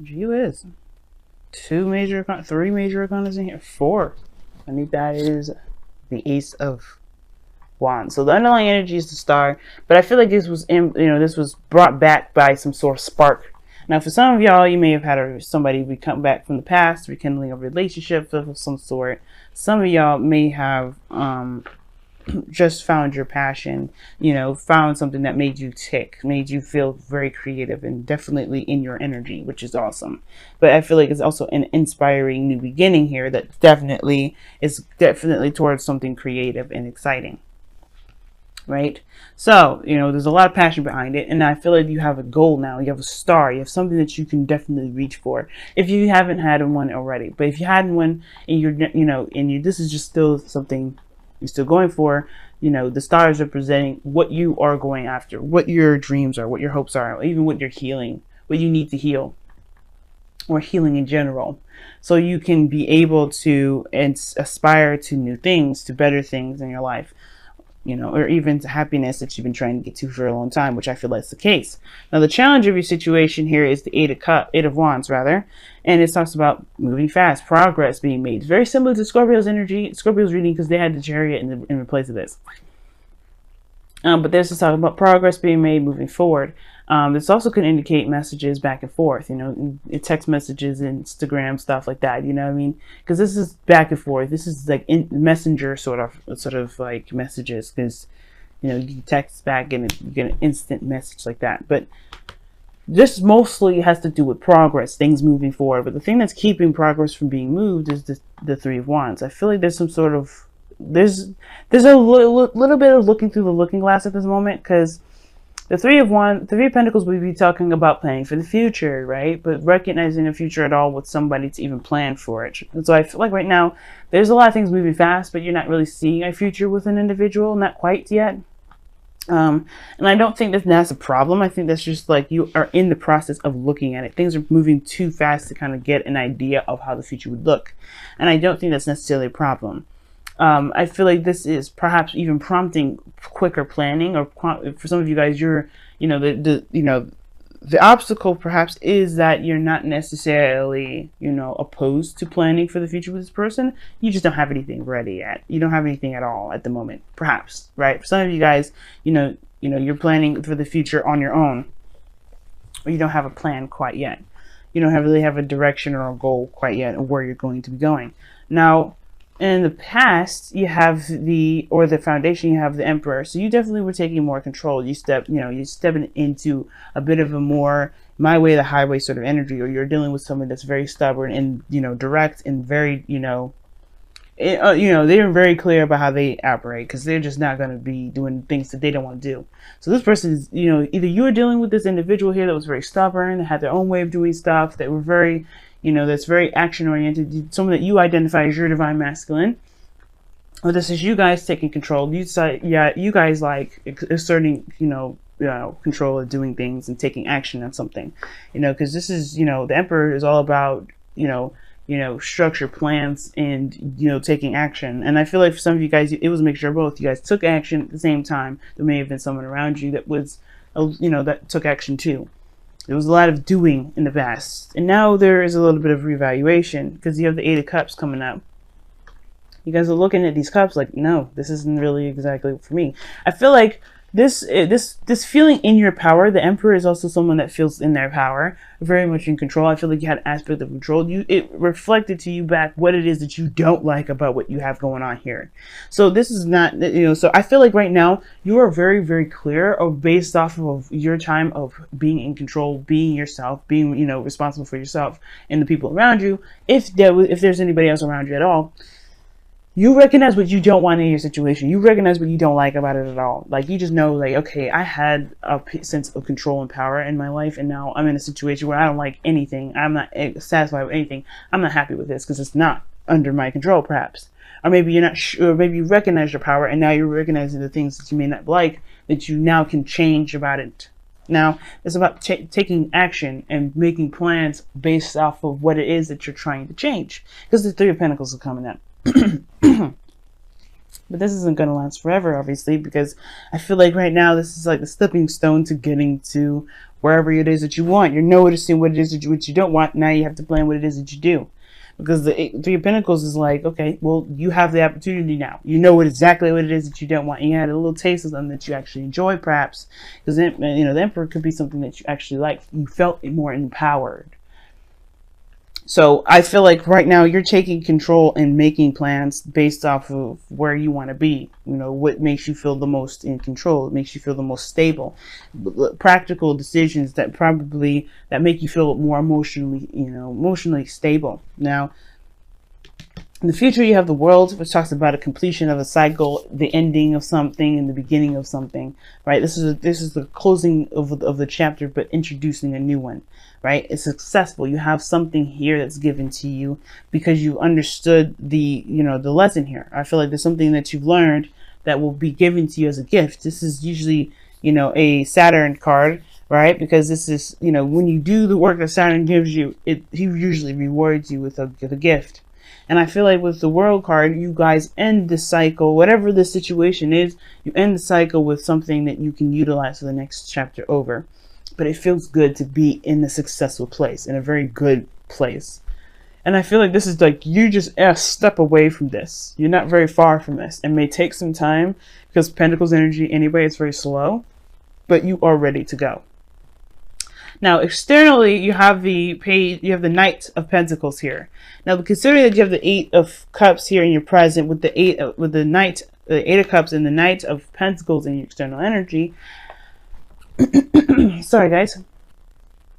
Gee whiz. Three major arcanas in here. Four. I think that is the Ace of Wands. So the underlying energy is the Star, but I feel like this was this was brought back by some sort of spark. Now, for some of y'all, you may have had somebody come back from the past, rekindling a relationship of some sort. Some of y'all may have just found your passion, found something that made you tick, made you feel very creative and definitely in your energy, which is awesome. But I feel like it's also an inspiring new beginning here that definitely towards something creative and exciting. Right? So, there's a lot of passion behind it, and I feel like you have a goal now. You have a star. You have something that you can definitely reach for. If you haven't had one already, but if you had one and this is just still something you're still going for, the stars are representing what you are going after, what your dreams are, what your hopes are, even what you're healing, what you need to heal, or healing in general. So you can be able to aspire to new things, to better things in your life, or even to happiness that you've been trying to get to for a long time, which I feel that's the case. Now, the challenge of your situation here is the Eight of Wands, rather, and it talks about moving fast, progress being made. It's very similar to Scorpio's reading, because they had the Chariot in place of this. But this is talking about progress being made, moving forward. This also could indicate messages back and forth, text messages, Instagram, stuff like that, you know what I mean? Because this is back and forth. This is like messenger sort of like messages, because, you text back and you get an instant message like that. But this mostly has to do with progress, things moving forward. But the thing that's keeping progress from being moved is the Three of Wands. I feel like there's some sort of, there's a little bit of looking through the looking glass at this moment, because the Three of Pentacles, we be talking about planning for the future, right? But recognizing the future at all with somebody to even plan for it. And so I feel like right now, there's a lot of things moving fast, but you're not really seeing a future with an individual, not quite yet. And I don't think that's a problem. I think that's just like you are in the process of looking at it. Things are moving too fast to kind of get an idea of how the future would look. And I don't think that's necessarily a problem. I feel like this is perhaps even prompting quicker planning, or for some of you guys, you're, the obstacle perhaps is that you're not necessarily, opposed to planning for the future with this person. You just don't have anything ready yet. You don't have anything at all at the moment, perhaps, right? For some of you guys, you're planning for the future on your own, or you don't have a plan quite yet. You don't really have a direction or a goal quite yet of where you're going to be going. Now, in the past, you have the foundation, you have the Emperor. So you definitely were taking more control. You're stepping into a bit of a more my way, the highway sort of energy, or you're dealing with someone that's very stubborn and, direct and very, they're very clear about how they operate, because they're just not going to be doing things that they don't want to do. So this person is, either you are dealing with this individual here that was very stubborn, that had their own way of doing stuff, that were very, that's very action oriented, someone that you identify as your divine masculine. Or this is you guys taking control. You guys like asserting, control of doing things and taking action on something, because this is, the Emperor is all about, structure, plans, and, taking action. And I feel like for some of you guys, it was a mixture of both. You guys took action at the same time. There may have been someone around you that was, that took action too. There was a lot of doing in the past, and now there is a little bit of reevaluation, because you have the Eight of Cups coming up. You guys are looking at these cups like, no, this isn't really exactly for me. I feel like this feeling in your power. The Emperor is also someone that feels in their power, very much in control. I feel like you had an aspect of control. It reflected to you back what it is that you don't like about what you have going on here. So this is not, so I feel like right now you are very, very clear of, based off of your time of being in control, being yourself, being, responsible for yourself and the people around you. If there's anybody else around you at all, you recognize what you don't want in your situation. You recognize what you don't like about it at all. Like, you just know, like, okay, I had a sense of control and power in my life, and now I'm in a situation where I don't like anything. I'm not satisfied with anything. I'm not happy with this because it's not under my control, perhaps. Or maybe you're not sure. Maybe you recognize your power, and now you're recognizing the things that you may not like that you now can change about it. Now, it's about taking action and making plans based off of what it is that you're trying to change. Because the Three of Pentacles are coming up. But this isn't going to last forever, obviously, because I feel like right now this is like the stepping stone to getting to wherever it is that you want. You're noticing what it is that what you don't want. Now you have to plan what it is that you do. Because the Three of Pentacles is like, okay, well, you have the opportunity now. You know exactly what it is that you don't want. And you had a little taste of something that you actually enjoy, perhaps. Because, you know, the Emperor could be something that you actually like. You felt more empowered. So I feel like right now you're taking control and making plans based off of where you want to be. You know, what makes you feel the most in control, it makes you feel the most stable. Practical decisions that make you feel more emotionally stable. Now, in the future, you have the World, which talks about a completion of a cycle, the ending of something, and the beginning of something. Right? This is the closing of the chapter, but introducing a new one. Right? It's successful. You have something here that's given to you because you understood the lesson here. I feel like there's something that you've learned that will be given to you as a gift. This is usually, a Saturn card, right? Because this is, when you do the work that Saturn gives you, he usually rewards you with a gift. And I feel like with the World card, you guys end the cycle, whatever the situation is, you end the cycle with something that you can utilize for the next chapter over. But it feels good to be in a successful place, in a very good place. And I feel like this is like, you just a step away from this. You're not very far from this. It may take some time because Pentacles energy anyway is very slow, but you are ready to go. Now, externally, you have the Knight of Pentacles here. Now, considering that you have the Eight of Cups here in your present with the Eight of Cups and the Knight of Pentacles in your external energy. Sorry, guys.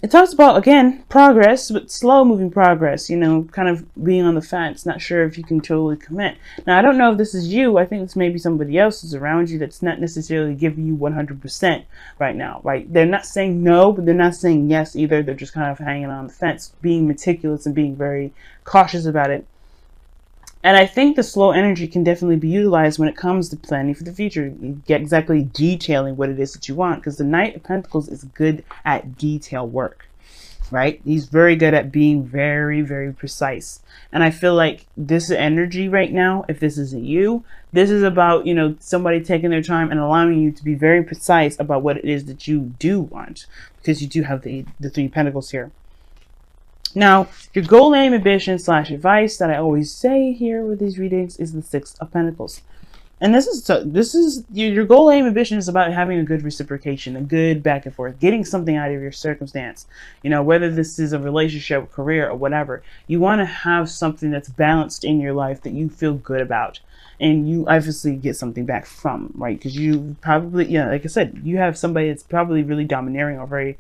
It talks about, again, progress, but slow moving progress, kind of being on the fence, not sure if you can totally commit. Now, I don't know if this is you. I think it's maybe somebody else who's around you that's not necessarily giving you 100% right now, right? They're not saying no, but they're not saying yes either. They're just kind of hanging on the fence, being meticulous and being very cautious about it. And I think the slow energy can definitely be utilized when it comes to planning for the future. You get exactly detailing what it is that you want, because the Knight of Pentacles is good at detail work, right? He's very good at being very, very precise. And I feel like this energy right now, if this isn't you, this is about, somebody taking their time and allowing you to be very precise about what it is that you do want, because you do have the Three of Pentacles here. Now, your goal, aim, ambition / advice that I always say here with these readings is the Six of Pentacles. And this is your goal, aim, ambition is about having a good reciprocation, a good back and forth, getting something out of your circumstance. Whether this is a relationship, career, or whatever, you want to have something that's balanced in your life that you feel good about. And you obviously get something back from, right? Because you probably, like I said, you have somebody that's probably really domineering or very,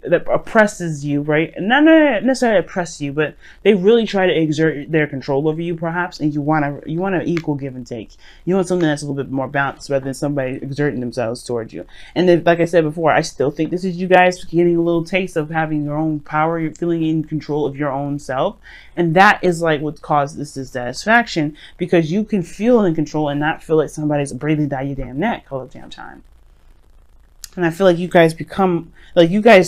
that oppresses you, right? And not necessarily oppress you, but they really try to exert their control over you, perhaps. And you want an equal give and take. You want something that's a little bit more balanced rather than somebody exerting themselves towards you. And then, like I said before, I still think this is you guys getting a little taste of having your own power. You're feeling in control of your own self. And that is like what caused this dissatisfaction, because you can feel in control and not feel like somebody's breathing down your damn neck all the damn time. And I feel like you guys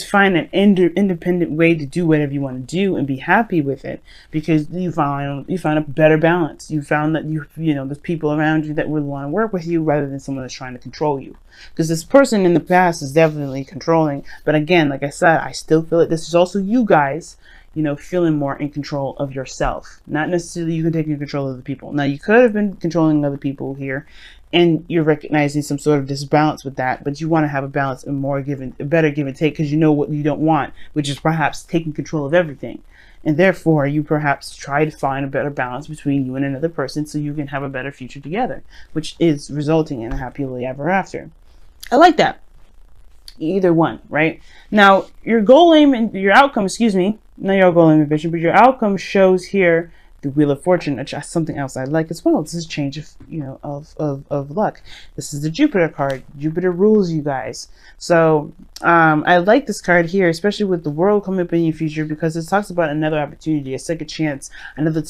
find an independent way to do whatever you want to do and be happy with it, because you found a better balance. You found that there's people around you that really want to work with you rather than someone that's trying to control you. Because this person in the past is definitely controlling. But again, like I said, I still feel like this is also you guys, feeling more in control of yourself. Not necessarily you can take control of the people. Now, you could have been controlling other people here, and you're recognizing some sort of disbalance with that, but you want to have a balance and a better give and take, because you know what you don't want, which is perhaps taking control of everything. And therefore, you perhaps try to find a better balance between you and another person so you can have a better future together, which is resulting in a happily ever after. I like that. Either one, right? Now, your goal, aim, and your outcome, not your goal, aim, ambition, but your outcome shows here the Wheel of Fortune, which is something else I like as well. This is change of luck. This is the Jupiter card. Jupiter rules you guys. So I like this card here, especially with the World coming up in your future, because it talks about another opportunity, a second chance, another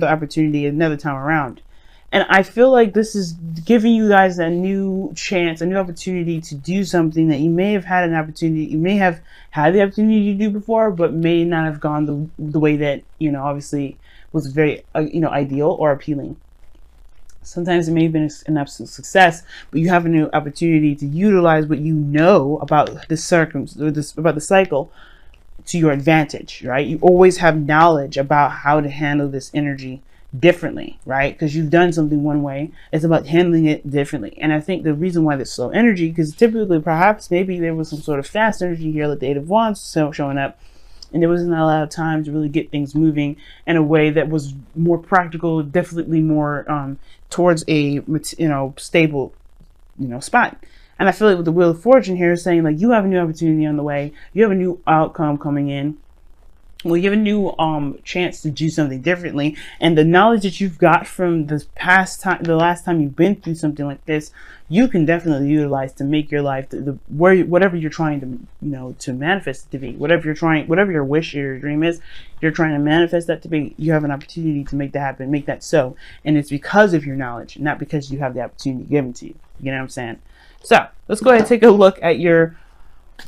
opportunity, another time around. And I feel like this is giving you guys a new chance, a new opportunity to do something that you may have had the opportunity to do before, but may not have gone the way that, obviously was very, ideal or appealing. Sometimes it may have been an absolute success, but you have a new opportunity to utilize what you know about the about the cycle to your advantage, right? You always have knowledge about how to handle this energy differently, right? Because you've done something one way, it's about handling it differently. And I think the reason why there's slow energy, because typically perhaps maybe there was some sort of fast energy here, like the Eight of Wands showing up, and there wasn't a lot of time to really get things moving in a way that was more practical, definitely more towards a stable spot. And I feel like with the Wheel of Fortune here is saying, like, you have a new opportunity on the way, you have a new outcome coming in. Well, you have a new chance to do something differently, and the knowledge that you've got from the last time you've been through something like this, you can definitely utilize to make your life whatever you're trying to to manifest it to be, whatever your wish or your dream is, you're trying to manifest that to be. You have an opportunity to make that happen, make that so, and it's because of your knowledge, not because you have the opportunity given to you. You know what I'm saying? So let's go ahead and take a look at your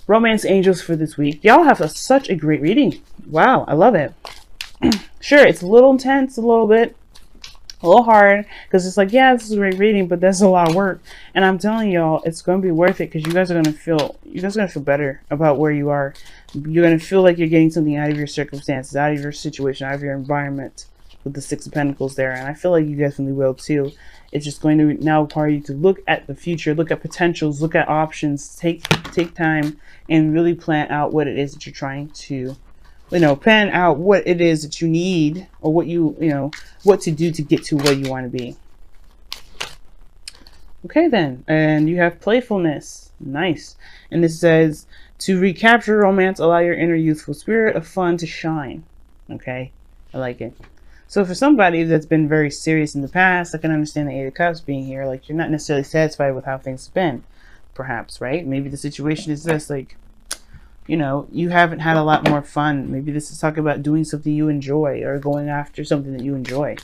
romance angels for this week. Y'all have such a great reading. Wow, I love it. Sure, it's a little intense, a little hard, because it's like, yeah, this is a great reading, but that's a lot of work. And I'm telling y'all, it's going to be worth it, because you guys are going to feel better about where you are. You're going to feel like you're getting something out of your circumstances, out of your situation, out of your environment, with the Six of Pentacles there. And I feel like you definitely will too. It's just going to now require you to look at the future, look at potentials, look at options, take time and really plan out what it is that you're trying to, plan out what it is that you need, or what what to do to get to where you want to be. Okay then, and you have playfulness. Nice. And this says, to recapture romance, allow your inner youthful spirit of fun to shine. Okay, I like it. So for somebody that's been very serious in the past, I can understand the Eight of Cups being here. Like, you're not necessarily satisfied with how things have been, perhaps, right? Maybe the situation is this, like, you haven't had a lot more fun. Maybe this is talking about doing something you enjoy, or going after something that you enjoy.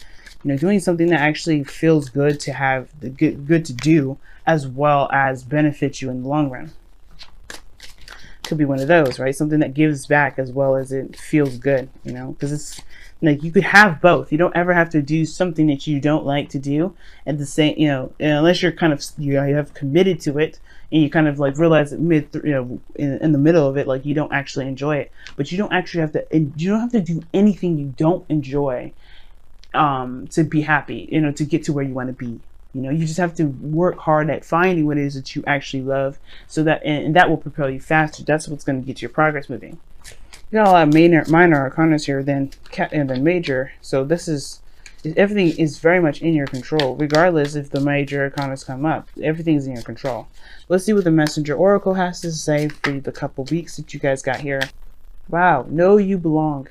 Doing something that actually feels good to have, good to do, as well as benefits you in the long run. Could be one of those, right? Something that gives back as well as it feels good, because it's like you could have both. You don't ever have to do something that you don't like to do at the same, unless you're kind of, you have committed to it, and you kind of like realize that in the middle of it, like, you don't actually enjoy it. But you don't actually have to, you don't have to do anything you don't enjoy to be happy, to get to where you want to be. You just have to work hard at finding what it is that you actually love, so that, and that will propel you faster. That's what's going to get your progress moving. You got a lot of minor arcanas here than major, so everything is very much in your control, regardless if the major arcanas come up. Everything's in your control. Let's see what the Messenger Oracle has to say for the couple weeks that you guys got here. Wow, know you belong.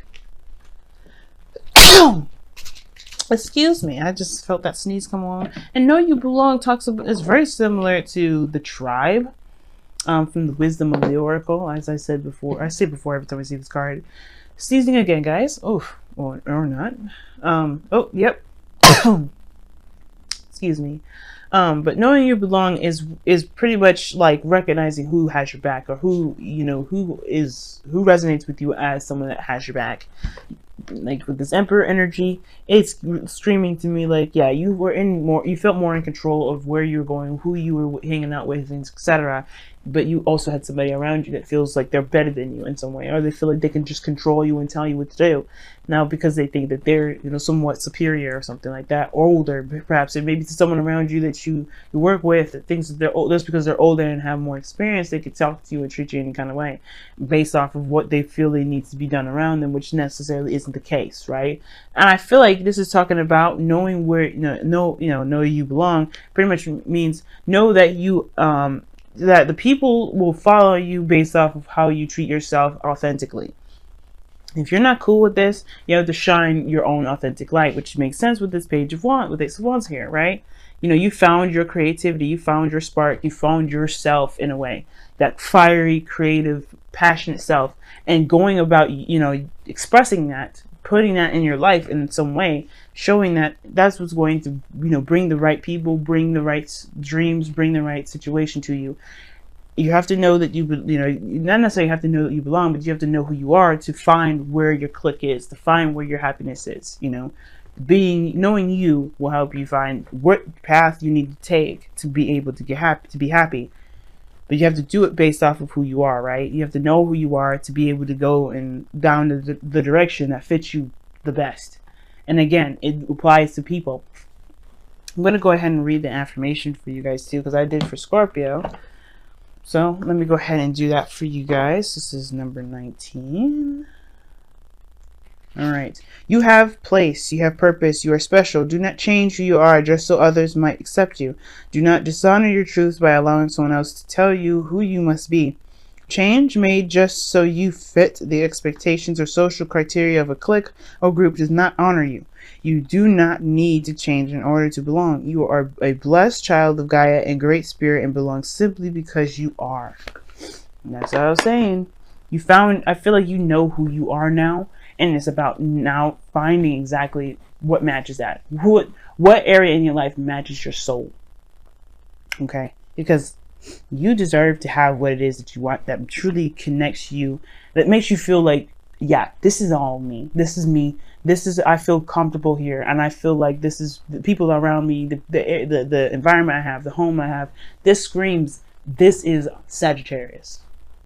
Excuse me, I just felt that sneeze come on. And know you belong is very similar to the tribe. From the Wisdom of the Oracle, as I said before. I say before every time I see this card. Sneezing again, guys. Oh, or not. Oh, yep. Excuse me. But knowing you belong is pretty much like recognizing who has your back, or who resonates with you as someone that has your back. Like with this Emperor energy, it's screaming to me like, yeah, you felt more in control of where you were going, who you were hanging out with, and etc. But you also had somebody around you that feels like they're better than you in some way, or they feel like they can just control you and tell you what to do. Now, because they think that they're, somewhat superior or something like that, or older, perhaps, and maybe to someone around you that you work with that thinks that they're old, just because they're older and have more experience, they could talk to you and treat you any kind of way based off of what they feel they needs to be done around them, which necessarily isn't the case, right? And I feel like this is talking about knowing where, know you belong. Pretty much means know that that the people will follow you based off of how you treat yourself authentically. If you're not cool with this, you have to shine your own authentic light, which makes sense with this Page of Wands, with Ace of Wands here, right? You found your creativity, you found your spark, you found yourself in a way, that fiery, creative, passionate self, and going about, expressing that, putting that in your life in some way, showing that that's what's going to, bring the right people, bring the right dreams, bring the right situation to you. You have to know that you not necessarily have to know that you belong, but you have to know who you are to find where your click is, to find where your happiness is, knowing you will help you find what path you need to take to be able to get happy, to be happy. But you have to do it based off of who you are, right? You have to know who you are to be able to go and down the direction that fits you the best. And again, it applies to people. I'm going to go ahead and read the affirmation for you guys too, because I did for Scorpio. So let me go ahead and do that for you guys. This is number 19. All right. You have place. You have purpose. You are special. Do not change who you are just so others might accept you. Do not dishonor your truth by allowing someone else to tell you who you must be. Change made just so you fit the expectations or social criteria of a clique or group does not honor you. You do not need to change in order to belong. You are a blessed child of Gaia and great spirit and belong simply because you are. And that's what I was saying. I feel like you know who you are now. And it's about now finding exactly what matches that. What area in your life matches your soul. Okay? Because you deserve to have what it is that you want, that truly connects you, that makes you feel like, yeah, this is all me. This is me. I feel comfortable here. And I feel like this is the people around me, the environment I have, the home I have. This screams, this is Sagittarius.